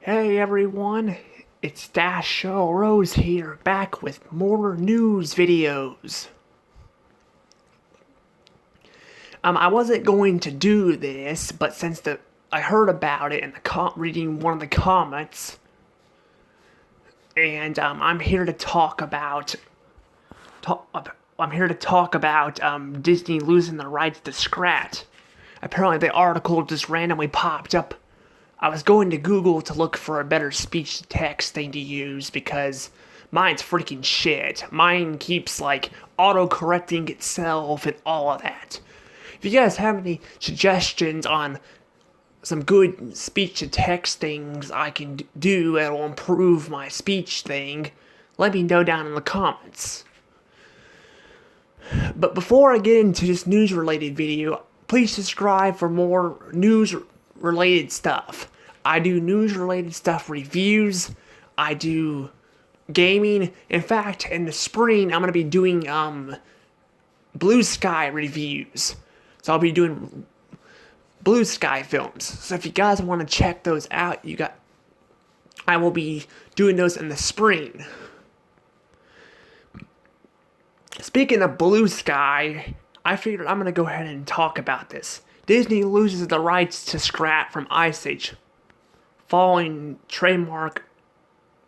Hey everyone, it's Dash Show Rose here, back with more news videos. I wasn't going to do this, but since I heard about it in reading one of the comments, and I'm here to talk about Disney losing the rights to Scrat. Apparently, the article just randomly popped up. I was going to Google to look for a better speech-to-text thing to use because mine's freaking shit. Mine keeps, auto-correcting itself and all of that. If you guys have any suggestions on some good speech-to-text things I can do that'll improve my speech thing, let me know down in the comments. But before I get into this news-related video, please subscribe for more news-related stuff. I do news-related stuff, reviews, I do gaming. In fact, in the spring, I'm going to be doing Blue Sky reviews. So I'll be doing Blue Sky films. So if you guys want to check those out, I will be doing those in the spring. Speaking of Blue Sky, I figured I'm going to go ahead and talk about this. Disney loses the rights to Scrat from Ice Age, following trademark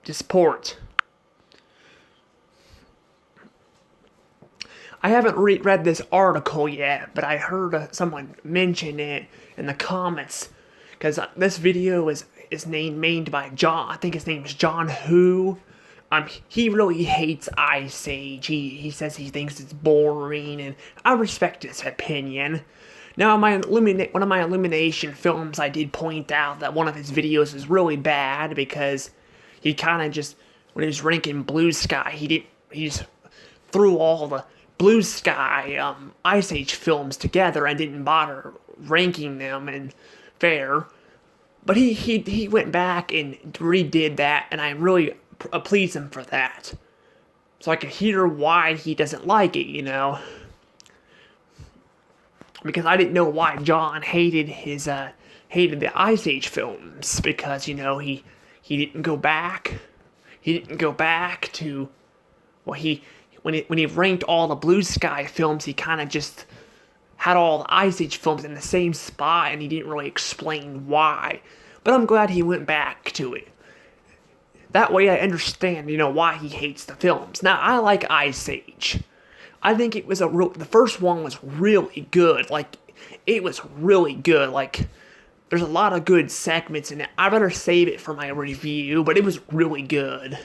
dispute. I haven't read this article yet, but I heard someone mention it in the comments, because this video is made by John. I think his name is John Who. He really hates Ice Age. He says he thinks it's boring, and I respect his opinion. Now, one of my elimination films, I did point out that one of his videos is really bad because he kind of just, when he was ranking Blue Sky, he just threw all the Blue Sky Ice Age films together and didn't bother ranking them and fair. But he went back and redid that, and I really please him for that. So I could hear why he doesn't like it, Because I didn't know why John hated the Ice Age films, because he didn't go back. He didn't go back to when he ranked all the Blue Sky films, he kind of just had all the Ice Age films in the same spot, and he didn't really explain why. But I'm glad he went back to it. That way I understand, why he hates the films. Now, I like Ice Age. I think it was the first one was really good. It was really good. There's a lot of good segments in it. I better save it for my review, but it was really good.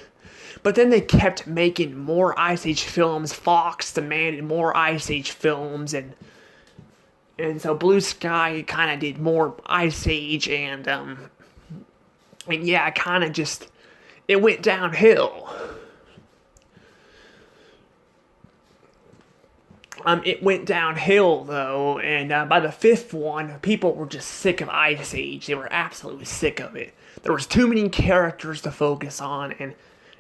But then they kept making more Ice Age films. Fox demanded more Ice Age films, and so Blue Sky kind of did more Ice Age, and yeah, kind of just, it went downhill. It went downhill, though, and by the fifth one, people were just sick of Ice Age. They were absolutely sick of it. There was too many characters to focus on, and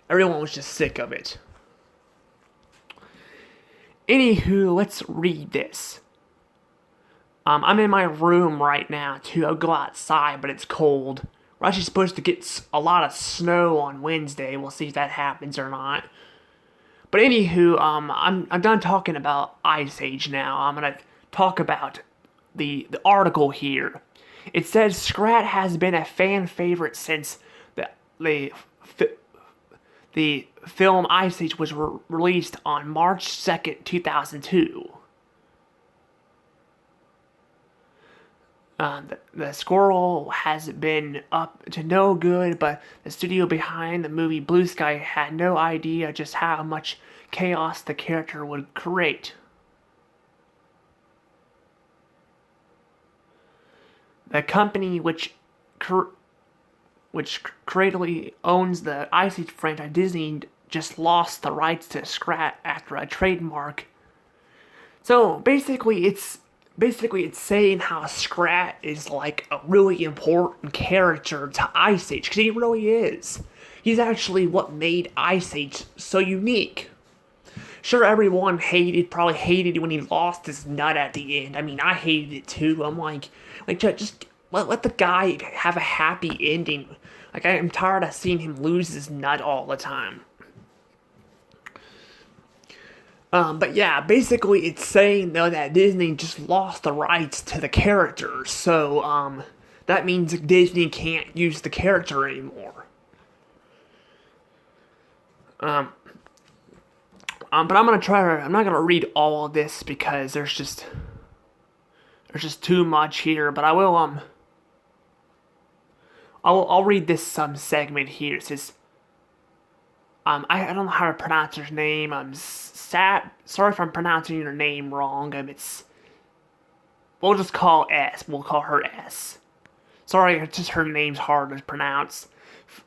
everyone was just sick of it. Anywho, let's read this. I'm in my room right now, too. I'll go outside, but it's cold. We're actually supposed to get a lot of snow on Wednesday. We'll see if that happens or not. But anywho, I'm done talking about Ice Age now. I'm gonna talk about the article here. It says Scrat has been a fan favorite since the film Ice Age was released on March 2nd, 2002. The squirrel has been up to no good, but the studio behind the movie Blue Sky had no idea just how much chaos the character would create. The company which creatively owns the Ice Age franchise, Disney, just lost the rights to Scrat after a trademark. So basically it's saying how Scrat is like a really important character to Ice Age, because he really is. He's actually what made Ice Age so unique. Sure, everyone probably hated when he lost his nut at the end. I mean, I hated it too. I'm like, just let the guy have a happy ending. Like, I'm tired of seeing him lose his nut all the time. But yeah, basically it's saying though that Disney just lost the rights to the characters, so that means Disney can't use the character anymore. But I'm gonna try to. I'm not gonna read all of this because there's just too much here. But I will I'll read this some segment here. It says I don't know how to pronounce her name. Sorry if I'm pronouncing your name wrong. It's we'll just call S. We'll call her S. Sorry, it's just her name's hard to pronounce.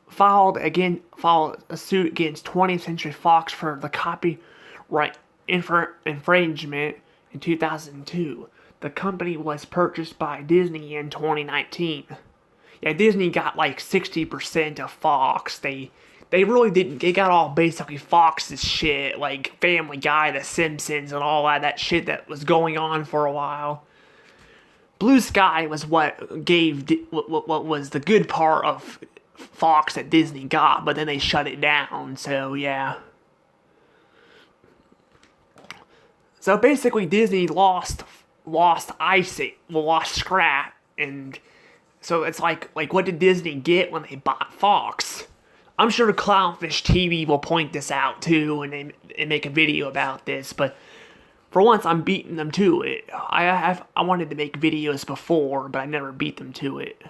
Filed a suit against 20th Century Fox for the copyright infringement in 2002. The company was purchased by Disney in 2019. Yeah, Disney got like 60% of Fox. They really didn't. They got all basically Fox's shit, like Family Guy, The Simpsons, and all that shit that was going on for a while. Blue Sky was what was the good part of Fox that Disney got, but then they shut it down. So yeah. So basically, Disney lost Scrat, and so it's like what did Disney get when they bought Fox? I'm sure Clownfish TV will point this out too, and make a video about this. But for once, I'm beating them to it. I wanted to make videos before, but I never beat them to it.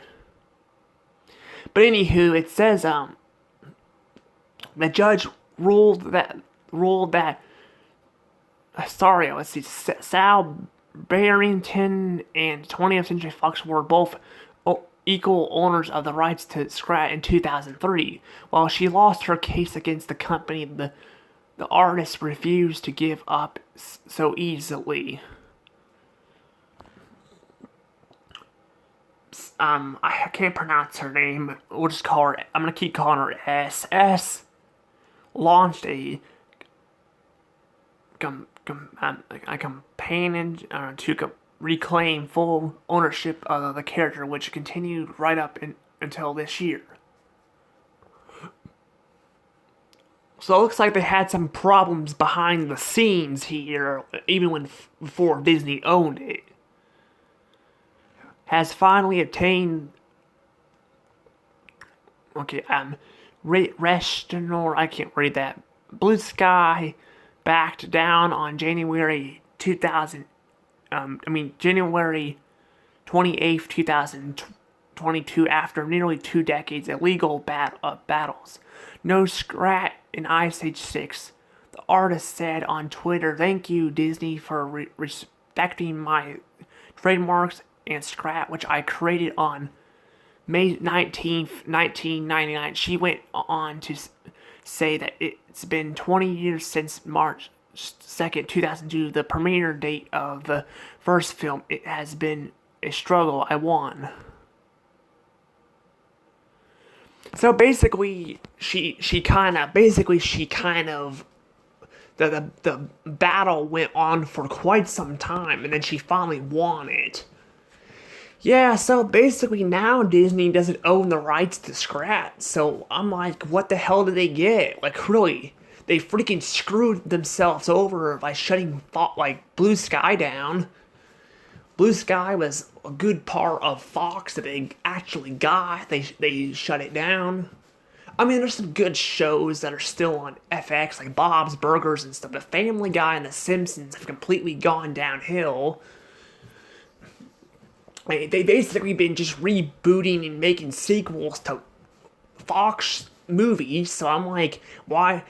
But anywho, it says the judge ruled that let's see, Sal Barrington and 20th Century Fox were both equal owners of the rights to Scrat in 2003. While she lost her case against the company, the artist refused to give up so easily. I can't pronounce her name. We'll just call her. I'm gonna keep calling her S. S launched a campaign to reclaim full ownership of the character, which continued right up until this year. So it looks like they had some problems behind the scenes here, even before Disney owned it. Has finally obtained. Okay, Restaurant. I can't read that. Blue Sky backed down on January 28th, 2022, after nearly 2 decades of legal battles. No Scrat in Ice Age 6. The artist said on Twitter, "Thank you, Disney, for respecting my trademarks and Scrat, which I created on May 19th, 1999. She went on to say that it's been 20 years since March 2nd, 2002, the premiere date of the first film. It has been a struggle. I won." So basically, she kind of the battle went on for quite some time, and then she finally won it. Yeah, so basically now Disney doesn't own the rights to Scrat, so I'm like, what the hell did they get? Like, really? They freaking screwed themselves over by shutting, Blue Sky down. Blue Sky was a good part of Fox that they actually got. They shut it down. I mean, there's some good shows that are still on FX, like Bob's Burgers and stuff. The Family Guy and The Simpsons have completely gone downhill. They basically been just rebooting and making sequels to Fox movies. So I'm like, why?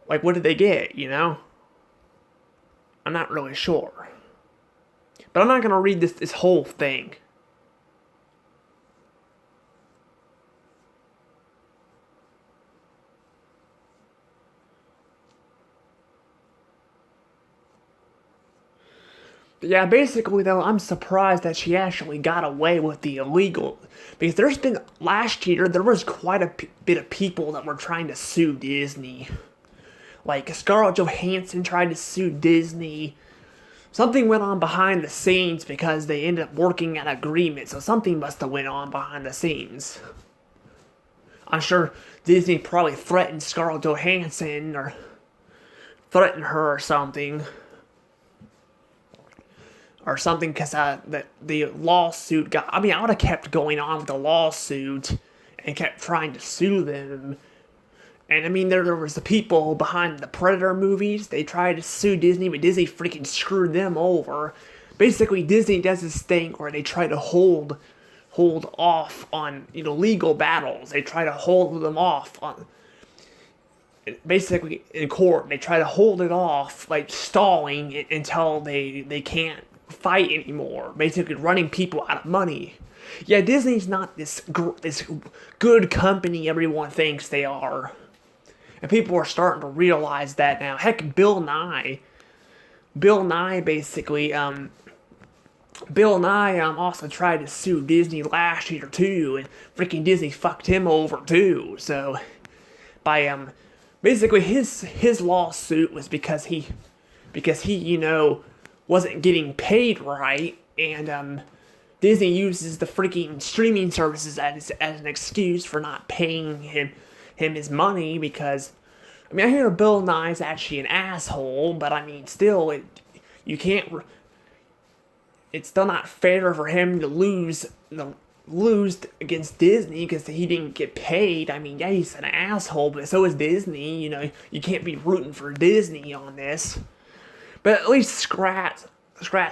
Like, what did they get, you know? I'm not really sure. But I'm not going to read this whole thing. But yeah, basically though, I'm surprised that she actually got away with the illegal. Because last year, there was quite a bit of people that were trying to sue Disney. Like, Scarlett Johansson tried to sue Disney. something went on behind the scenes because they ended up working an agreement. So something must have went on behind the scenes. I'm sure Disney probably threatened Scarlett Johansson or threatened her or something. Because the lawsuit got. I mean, I would have kept going on with the lawsuit and kept trying to sue them. And I mean, there was the people behind the Predator movies. They tried to sue Disney, but Disney freaking screwed them over. Basically, Disney does this thing where they try to hold off on legal battles. They try to hold them off on. Basically, in court, they try to hold it off, like stalling until they can't fight anymore. Basically, running people out of money. Yeah, Disney's not this good company everyone thinks they are. And people are starting to realize that now. Heck, Bill Nye basically, Bill Nye also tried to sue Disney last year too, and freaking Disney fucked him over too. So, by basically his lawsuit was because he wasn't getting paid right, and Disney uses the freaking streaming services as an excuse for not paying him his money. Because I mean, I hear Bill Nye's actually an asshole, but I mean, still, it's still not fair for him to lose against Disney because he didn't get paid. I mean, yeah, he's an asshole, but so is Disney. You can't be rooting for Disney on this. But at least Scrat's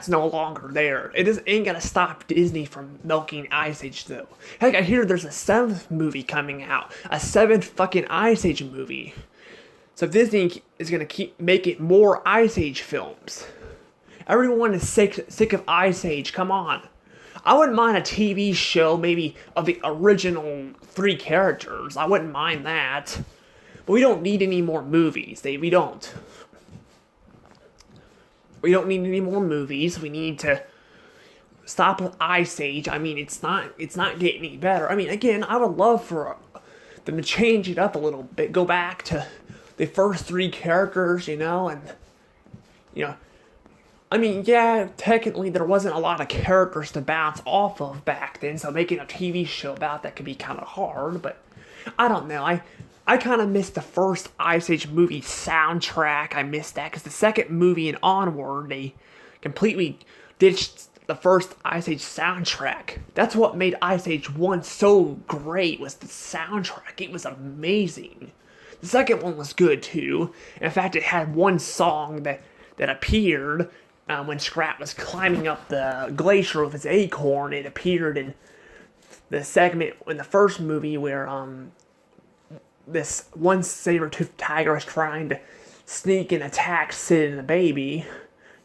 no longer there. It ain't gonna stop Disney from milking Ice Age, though. Heck, I hear there's a 7th movie coming out. A 7th fucking Ice Age movie. So Disney is gonna keep making more Ice Age films. Everyone is sick of Ice Age, come on. I wouldn't mind a TV show, maybe, of the original 3 characters. I wouldn't mind that. But we don't need any more movies. We don't. We don't need any more movies. We need to stop with Ice Age. I mean, it's not getting any better. I mean, again, I would love for them to change it up a little bit. Go back to the first 3 characters, and I mean, yeah, technically there wasn't a lot of characters to bounce off of back then, so making a TV show about that could be kind of hard, but I don't know. I kind of missed the first Ice Age movie soundtrack. I missed that because the second movie and onward, they completely ditched the first Ice Age soundtrack. That's what made Ice Age 1 so great, was the soundtrack. It was amazing. The second one was good too. In fact, it had one song that appeared when Scrat was climbing up the glacier with his acorn. It appeared in the segment in the first movie where this one saber-toothed tiger is trying to sneak and attack Sid and the baby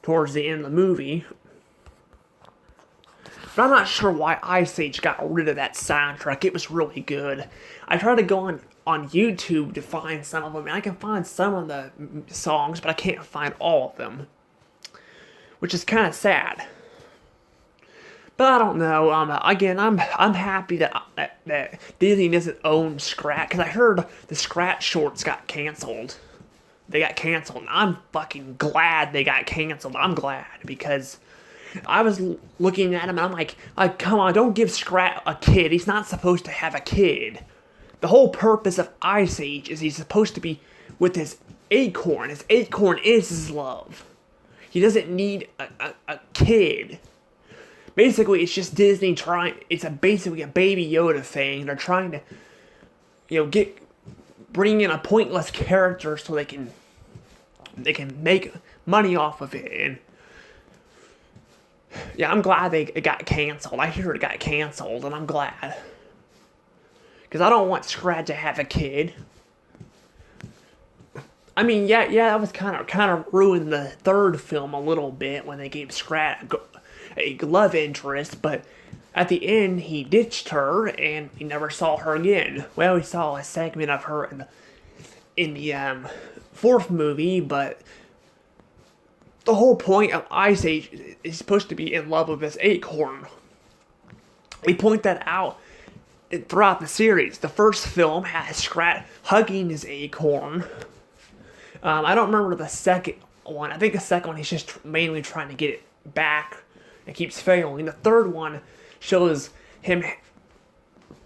towards the end of the movie. But I'm not sure why Ice Age got rid of that soundtrack. It was really good. I tried to go on YouTube to find some of them, and I can find some of the songs, but I can't find all of them, which is kind of sad. But I don't know. Again, I'm happy that Disney doesn't own Scrat, because I heard the Scrat shorts got canceled. They got canceled, and I'm fucking glad they got canceled. I'm glad, because I was looking at him, and I'm like, come on, don't give Scrat a kid. He's not supposed to have a kid. The whole purpose of Ice Age is he's supposed to be with his acorn. His acorn is his love. He doesn't need a kid. Basically, it's just Disney trying. It's basically a Baby Yoda thing. They're trying to, bring in a pointless character so they can make money off of it. And yeah, I'm glad it got canceled. I hear it got canceled, and I'm glad, because I don't want Scrat to have a kid. I mean, yeah, that was kind of ruined the third film a little bit when they gave Scrat a love interest, but at the end he ditched her and we never saw her again. Well, we saw a segment of her in the fourth movie, but the whole point of Ice Age is supposed to be in love with this acorn. We point that out throughout the series. The first film has Scrat hugging his acorn. I don't remember the second one. I think the second one, he's just mainly trying to get it back. It keeps failing. The third one shows him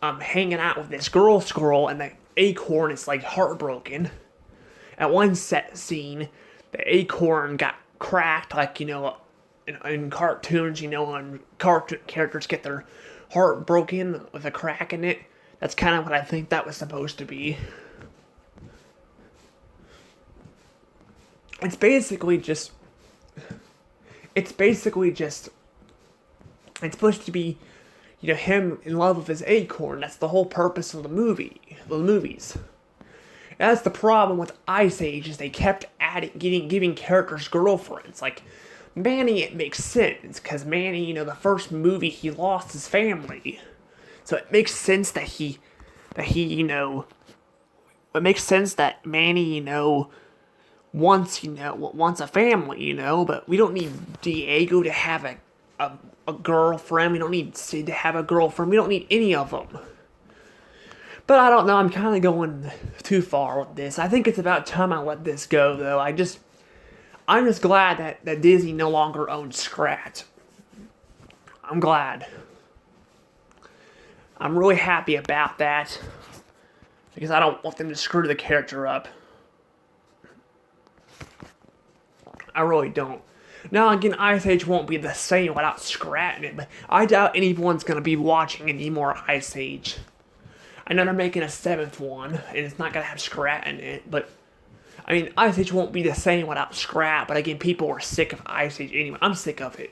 hanging out with this girl squirrel, and the acorn is like heartbroken. At one set scene, the acorn got cracked, like, in cartoons, when cartoon characters get their heart broken with a crack in it. That's kind of what I think that was supposed to be. It's basically just. It's supposed to be, him in love with his acorn. That's the whole purpose of the movies. That's the problem with Ice Age, is they kept giving characters girlfriends. Like, Manny, it makes sense, because Manny, the first movie, he lost his family. So it makes sense that it makes sense that Manny, wants a family, but we don't need Diego to have a girlfriend. We don't need Sid to have a girlfriend. We don't need any of them. But I don't know, I'm kind of going too far with this. I think it's about time I let this go, though. I'm just glad that Disney no longer owns Scrat. I'm glad. I'm really happy about that, because I don't want them to screw the character up. I really don't. Now again, Ice Age won't be the same without Scrat in it, but I doubt anyone's going to be watching any more Ice Age. I know they're making a 7th one, and it's not going to have Scrat in it, but Ice Age won't be the same without Scrat, but again, people are sick of Ice Age anyway. I'm sick of it.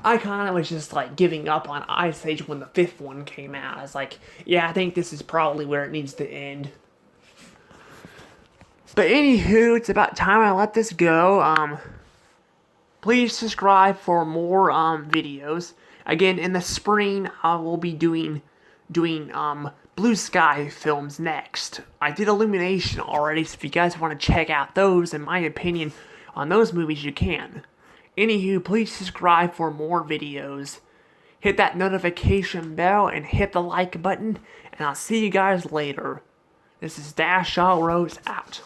I kind of was just like giving up on Ice Age when the 5th one came out. I was like, yeah, I think this is probably where it needs to end. But anywho, it's about time I let this go. Please subscribe for more videos. Again, in the spring, I will be doing Blue Sky films next. I did Illumination already, so if you guys want to check out those and my opinion on those movies, you can. Anywho, please subscribe for more videos. Hit that notification bell and hit the like button, and I'll see you guys later. This is Dash All Rose out.